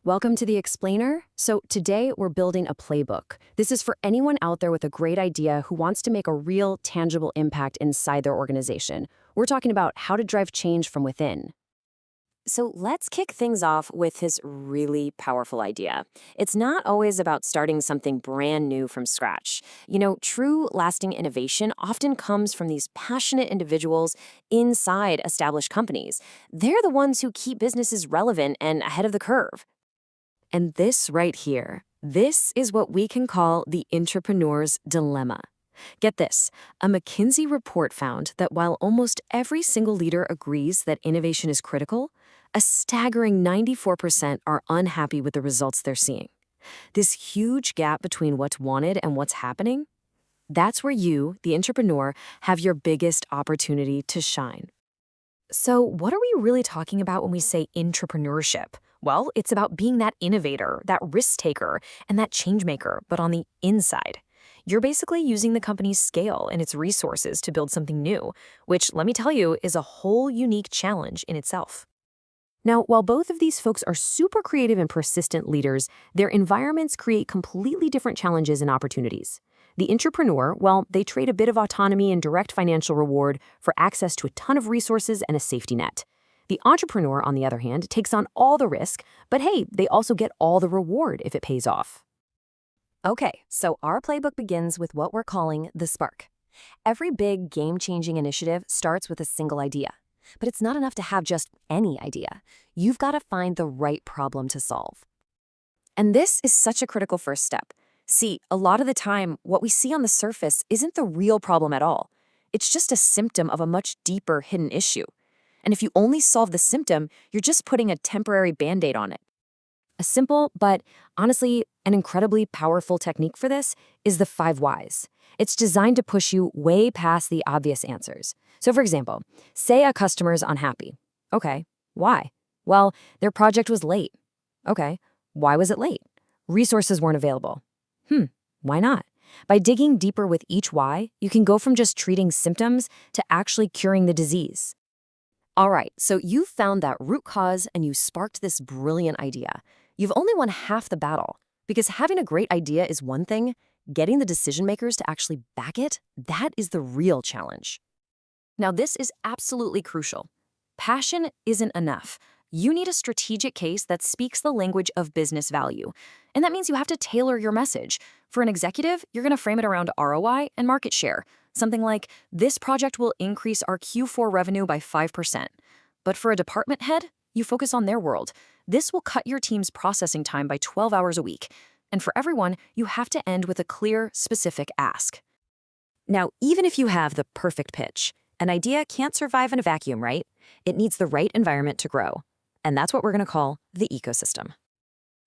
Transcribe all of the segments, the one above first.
Welcome to The Explainer. So today we're building a playbook. This is for anyone out there with a great idea who wants to make a real, tangible impact inside their organization. We're talking about how to drive change from within. So let's kick things off with this really powerful idea. It's not always about starting something brand new from scratch. True lasting innovation often comes from these passionate individuals inside established companies. They're the ones who keep businesses relevant and ahead of the curve. And this right here, this is what we can call the entrepreneur's dilemma. Get this, a McKinsey report found that while almost every single leader agrees that innovation is critical, a staggering 94% are unhappy with the results they're seeing. This huge gap between what's wanted and what's happening, that's where you, the entrepreneur, have your biggest opportunity to shine. So what are we really talking about when we say intrapreneurship? Well, it's about being that innovator, that risk taker, and that change maker, but on the inside. You're basically using the company's scale and its resources to build something new, which, let me tell you, is a whole unique challenge in itself. Now, while both of these folks are super creative and persistent leaders, their environments create completely different challenges and opportunities. The entrepreneur, well, they trade a bit of autonomy and direct financial reward for access to a ton of resources and a safety net. The entrepreneur, on the other hand, takes on all the risk, but hey, they also get all the reward if it pays off. Okay, so our playbook begins with what we're calling the spark. Every big, game-changing initiative starts with a single idea. But it's not enough to have just any idea. You've got to find the right problem to solve. And this is such a critical first step. See, a lot of the time, what we see on the surface isn't the real problem at all. It's just a symptom of a much deeper hidden issue. And if you only solve the symptom, you're just putting a temporary Band-Aid on it. A simple, but honestly, an incredibly powerful technique for this is the 5 whys. It's designed to push you way past the obvious answers. So for example, say a customer's unhappy. Okay, why? Well, their project was late. Okay, why was it late? Resources weren't available. Why not? By digging deeper with each why, you can go from just treating symptoms to actually curing the disease. All right, so you found that root cause and you sparked this brilliant idea. You've only won half the battle, because having a great idea is one thing, getting the decision makers to actually back it, that is the real challenge. Now, this is absolutely crucial. Passion isn't enough. You need a strategic case that speaks the language of business value. And that means you have to tailor your message. For an executive, you're going to frame it around ROI and market share. Something like, this project will increase our Q4 revenue by 5%. But for a department head, you focus on their world. This will cut your team's processing time by 12 hours a week. And for everyone, you have to end with a clear, specific ask. Now, even if you have the perfect pitch, an idea can't survive in a vacuum, right? It needs the right environment to grow. And that's what we're going to call the ecosystem.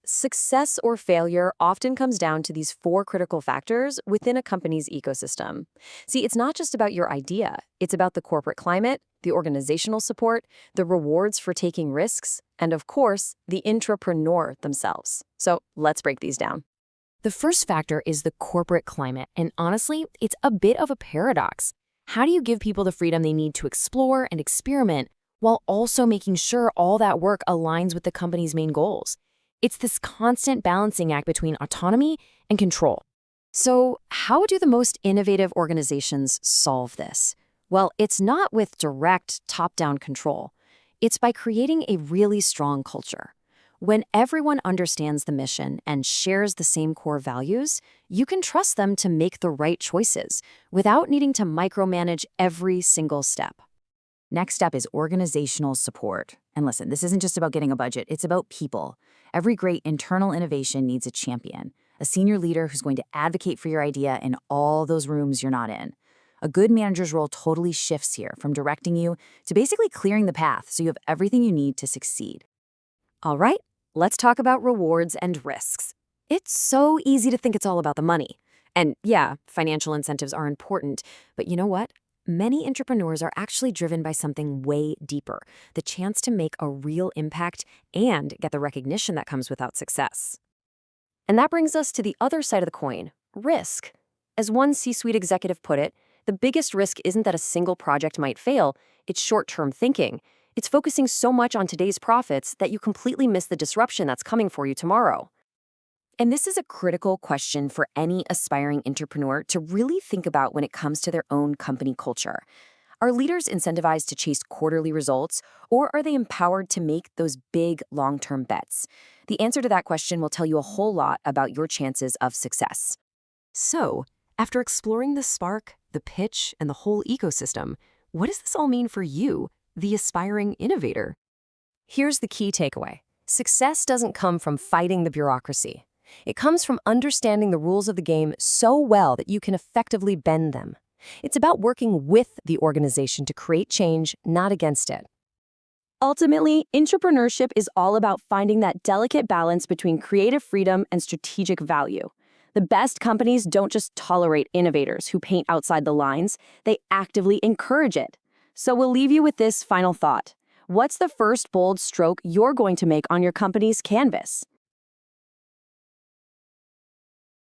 Success or failure often comes down to these 4 critical factors within a company's ecosystem. See, it's not just about your idea. It's about the corporate climate, the organizational support, the rewards for taking risks, and of course, the intrapreneur themselves. So let's break these down. The first factor is the corporate climate, and honestly, it's a bit of a paradox. How do you give people the freedom they need to explore and experiment while also making sure all that work aligns with the company's main goals? It's this constant balancing act between autonomy and control. So how do the most innovative organizations solve this? Well, it's not with direct top-down control. It's by creating a really strong culture. When everyone understands the mission and shares the same core values, you can trust them to make the right choices without needing to micromanage every single step. Next up is organizational support. And listen, this isn't just about getting a budget, it's about people. Every great internal innovation needs a champion, a senior leader who's going to advocate for your idea in all those rooms you're not in. A good manager's role totally shifts here from directing you to basically clearing the path so you have everything you need to succeed. All right, let's talk about rewards and risks. It's so easy to think it's all about the money. And yeah, financial incentives are important, but you know what? Many entrepreneurs are actually driven by something way deeper, the chance to make a real impact and get the recognition that comes without success. And that brings us to the other side of the coin, risk. As one C-suite executive put it, the biggest risk isn't that a single project might fail, it's short-term thinking. It's focusing so much on today's profits that you completely miss the disruption that's coming for you tomorrow. And this is a critical question for any aspiring entrepreneur to really think about when it comes to their own company culture. Are leaders incentivized to chase quarterly results, or are they empowered to make those big long-term bets? The answer to that question will tell you a whole lot about your chances of success. So, after exploring the spark, the pitch, and the whole ecosystem, what does this all mean for you, the aspiring innovator? Here's the key takeaway. Success doesn't come from fighting the bureaucracy. It comes from understanding the rules of the game so well that you can effectively bend them. It's about working with the organization to create change, not against it. Ultimately, entrepreneurship is all about finding that delicate balance between creative freedom and strategic value. The best companies don't just tolerate innovators who paint outside the lines, they actively encourage it. So we'll leave you with this final thought. What's the first bold stroke you're going to make on your company's canvas?